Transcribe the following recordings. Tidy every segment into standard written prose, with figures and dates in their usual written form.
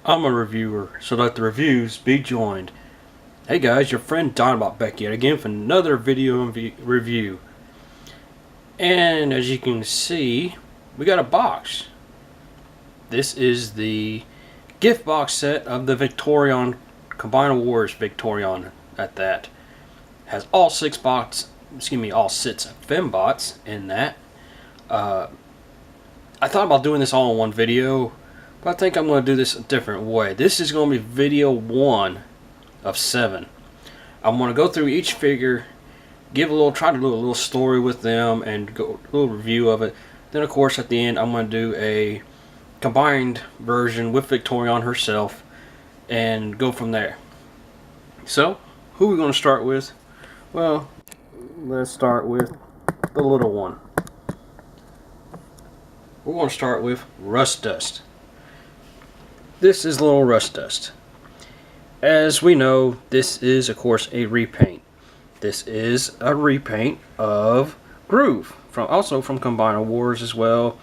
I'm a reviewer, so let the reviews be joined. Hey guys, your friend Dinobot back yet again for another video review. And as you can see, we got a box. This is the gift box set of the Victorion Combiner Wars Victorion at that. Has all six sets of fembots in that. I thought about doing this all in one video, but I think I'm going to do this a different way. This is going to be video 1 of 7. I'm going to go through each figure, try to do a little story with them, and go a little review of it. Then, of course, at the end, I'm going to do a combined version with Victorion herself, and go from there. So, who are we going to start with? Well, let's start with the little one. We're going to start with Rust Dust. This is little Rust Dust. As we know, this is of course a repaint. This is a repaint of Groove, also from Combiner Wars as well.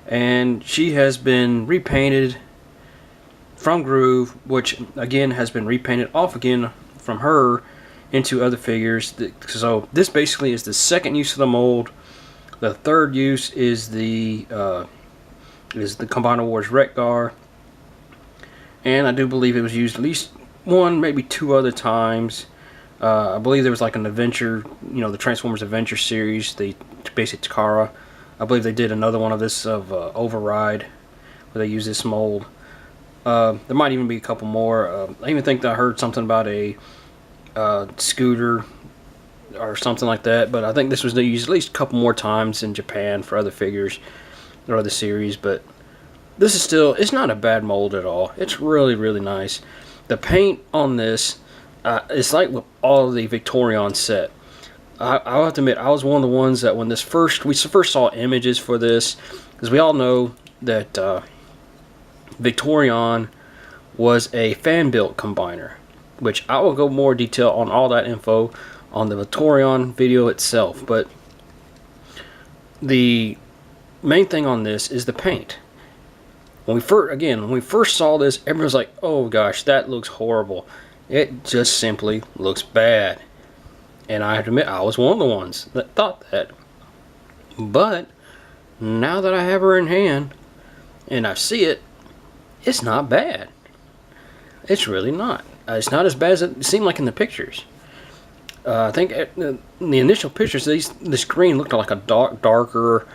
And she has been repainted from Groove, which again has been repainted off again from her into other figures. So this basically is the second use of the mold. The third use is the Combiner Wars Retgar, and I do believe it was used at least one, maybe two other times. I believe there was like an adventure, the Transformers Adventure series, the basic Takara. I believe they did another one of this of Override, where they use this mold. There might even be a couple more. I even think that I heard something about a scooter or something like that, but I think this was used at least a couple more times in Japan for other figures or other series. But this is still, it's not a bad mold at all. It's really nice. The paint on this, it's like with all of the Victorion set. I'll have to admit, I was one of the ones that when we first saw images for this, because we all know that Victorion was a fan-built combiner, which I will go more detail on all that info on the Victorion video itself. But the main thing on this is the paint. When we first saw this, everyone was like, "Oh gosh, that looks horrible." It just simply looks bad. And I have to admit, I was one of the ones that thought that. But now that I have her in hand and I see it, it's not bad. It's really not. It's not as bad as it seemed like in the pictures. I think in the initial pictures, this green looked like a darker,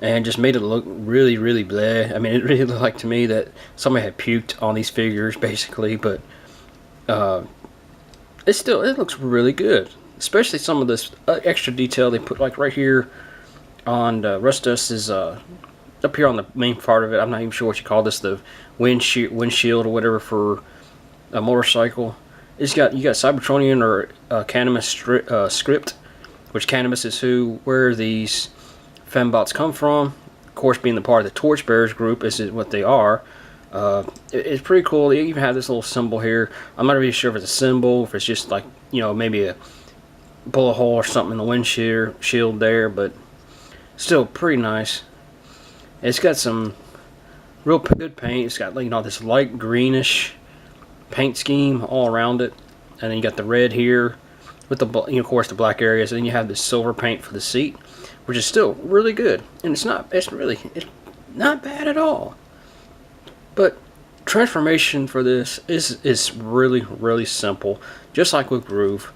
and just made it look really bleh. I mean, it really looked like to me that somebody had puked on these figures, basically. But it looks really good, especially some of this extra detail they put, like right here on Rust Dust is up here on the main part of it. I'm not even sure what you call this, the windshield or whatever for a motorcycle. You got Cybertronian or Canimus script, which Canimus is where these fembots come from. Of course, being the part of the Torchbearers group, is what they are. It's pretty cool. They even have this little symbol here. I'm not really sure if it's a symbol, if it's just like, maybe a bullet hole or something in the windshield there, but still pretty nice. It's got some real good paint. It's got this light greenish paint scheme all around it, and then you got the red here with the of course the black areas, and then you have this silver paint for the seat, which is still really good. And it's not bad at all. But transformation for this is really simple, just like with Groove.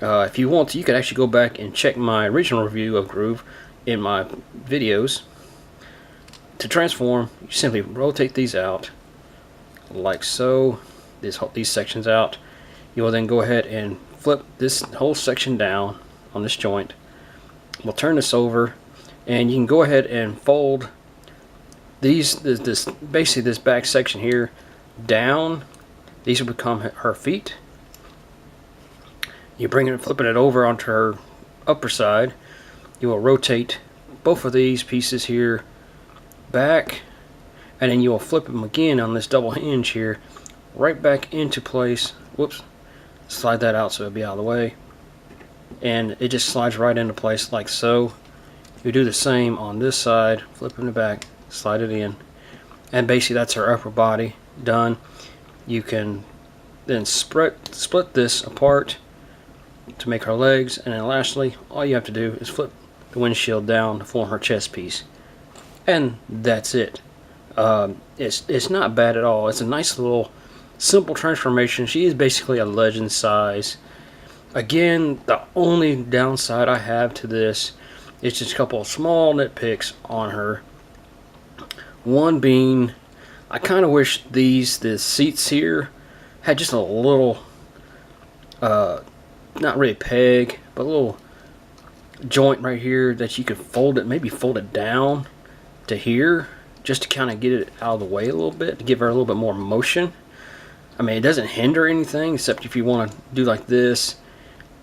If you want to, you could actually go back and check my original review of Groove in my videos. To transform, you simply rotate these out like so, these sections out. You will then go ahead and flip this whole section down on this joint. We'll turn this over, and you can go ahead and fold basically this back section here down. These will become her feet. You flipping it over onto her upper side. You will rotate both of these pieces here back, and then you will flip them again on this double hinge here, right back into place. Whoops, slide that out so it'll be out of the way, and it just slides right into place like so. You do the same on this side, flipping it back, slide it in, and basically that's her upper body done, you can then split this apart to make her legs, and then lastly, all you have to do is flip the windshield down to form her chest piece, and that's it. It's not bad at all. It's a nice little simple transformation. She is basically a legend size. Again, the only downside I have to this is just a couple of small nitpicks on her. One being, I kind of wish the seats here had just a little, not really peg, but a little joint right here that you could fold it, maybe fold it down to here, just to kind of get it out of the way a little bit, to give her a little bit more motion. I mean, it doesn't hinder anything, except if you want to do like this,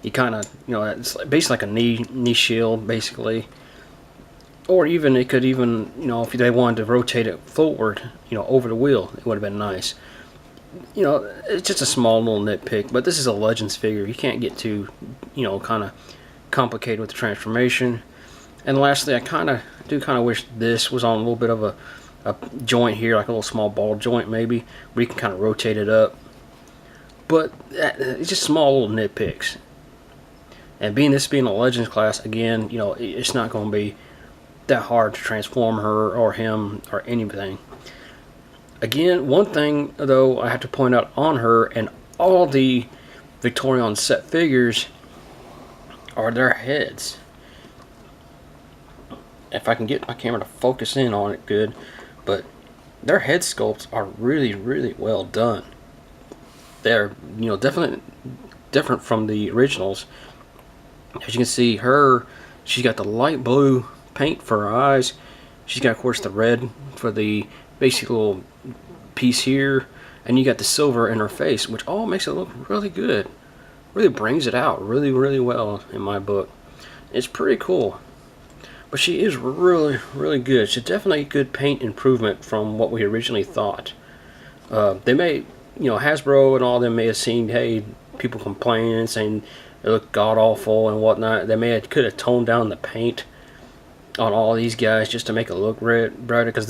you kind of, it's basically like a knee shield, basically. Or even, it could even, if they wanted to rotate it forward, over the wheel, it would have been nice. It's just a small little nitpick, but this is a Legends figure. You can't get too, kind of complicated with the transformation. And lastly, I kind of wish this was on a little bit of a joint here, like a little small ball joint maybe, where you can kind of rotate it up. But it's just small little nitpicks. And being a Legends class, again, it's not going to be that hard to transform her or him or anything. Again, one thing though I have to point out on her and all the Victorion set figures are their heads. If I can get my camera to focus in on it good, but their head sculpts are really, really well done. They're, definitely different from the originals. As you can see, she's got the light blue paint for her eyes. She's got, of course, the red for the basic little piece here, and you got the silver in her face, which all makes it look really good. Really brings it out really, really well in my book. It's pretty cool. But she is really, really good. She's definitely a good paint improvement from what we originally thought. They may, Hasbro and all them may have seen, hey, people complaining, saying it looked god awful and whatnot. They could have toned down the paint on all these guys just to make it look brighter. Because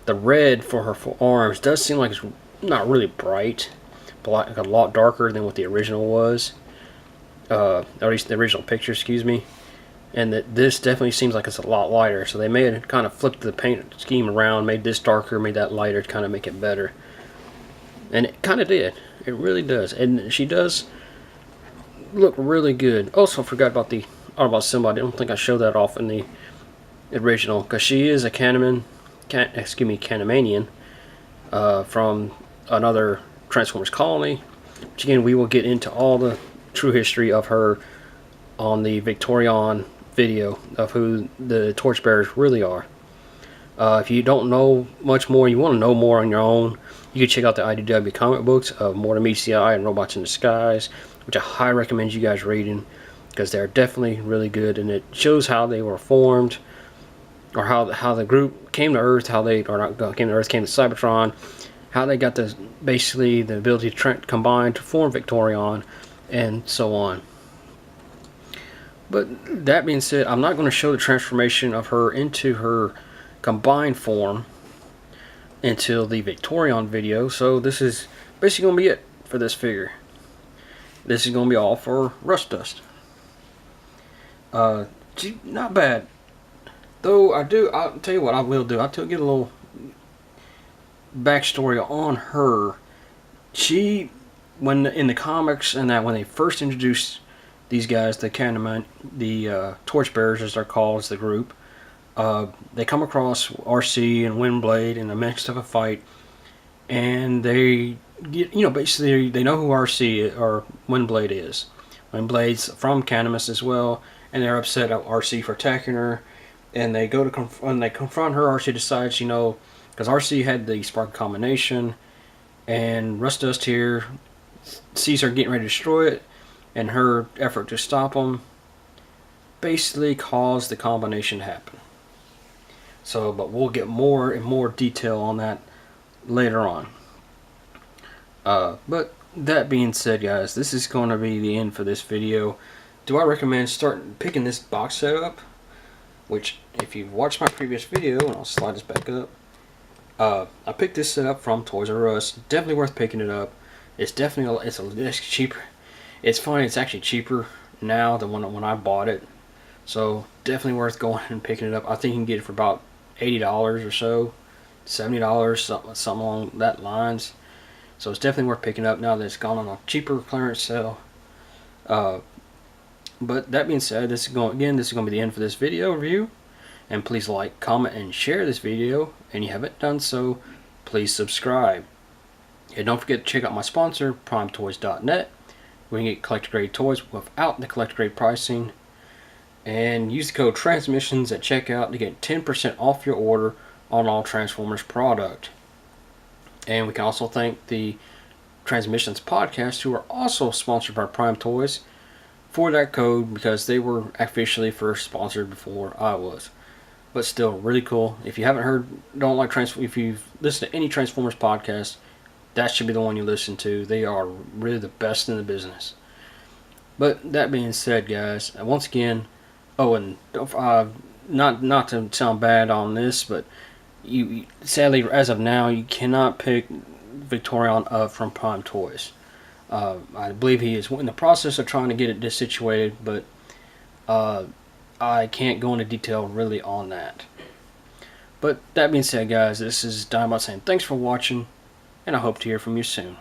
the red for her arms does seem like it's not really bright, but like a lot darker than what the original was. Or at least the original picture, excuse me. And that this definitely seems like it's a lot lighter. So they may have kind of flipped the paint scheme around, made this darker, made that lighter to kind of make it better. And it kind of did. It really does. And she does look really good. Also, forgot about the Autobot symbol. I don't think I showed that off in the original, because she is a Canamanian from another Transformers colony. Which again, we will get into all the true history of her on the Victorion video of who the Torchbearers really are. If you don't know much more, you want to know more on your own, you can check out the IDW comic books of More Than Meets the Eye and Robots in Disguise, which I highly recommend you guys reading, because they're definitely really good, and it shows how they were formed, or how the group came to Earth, came to Cybertron, how they got basically the ability to combine to form Victorion, and so on. But that being said, I'm not going to show the transformation of her into her combined form until the Victorion video, so this is basically going to be it for this figure. This is going to be all for Rust Dust. Not bad. Though I'll tell you what I will do. I'll get a little backstory on her. When in the comics and that, when they first introduced these guys, the Torchbearers as they're called, as the group, they come across RC and Windblade in the midst of a fight, and they get, basically they know who RC or Windblade is. Windblade's from Canamus as well, and they're upset at RC for attacking her, and they go to confront her. RC decides, because RC had the spark combination, and Rust Dust here sees her getting ready to destroy it, and her effort to stop them basically caused the combination to happen. So, but we'll get more and more detail on that later on. But that being said, guys, this is going to be the end for this video. Do I recommend picking this box set up? Which, if you've watched my previous video, and I'll slide this back up, I picked this set up from Toys R Us. Definitely worth picking it up. It's definitely it's cheaper. It's funny. It's actually cheaper now than when I bought it. So definitely worth going and picking it up. I think you can get it for about $80 or so, $70, something along that lines. So it's definitely worth picking up now that it's gone on a cheaper clearance sale. But that being said, this is going to be the end for this video review. And please like, comment, and share this video. And you haven't done so, please subscribe. And don't forget to check out my sponsor, PrimeToys.net. We can get collector grade toys without the collector grade pricing. And use the code TRANSMISSIONS at checkout to get 10% off your order on all Transformers product. And we can also thank the Transmissions podcast, who are also sponsored by Prime Toys, for that code, because they were officially first sponsored before I was. But still, really cool. If you haven't heard, if you've listened to any Transformers podcast, that should be the one you listen to. They are really the best in the business. But that being said, guys, once again, and not to sound bad on this, but you sadly, as of now, you cannot pick Victorion up from Prime Toys. I believe he is in the process of trying to get it disituated, but I can't go into detail really on that. But that being said, guys, this is Dynamite saying thanks for watching, and I hope to hear from you soon.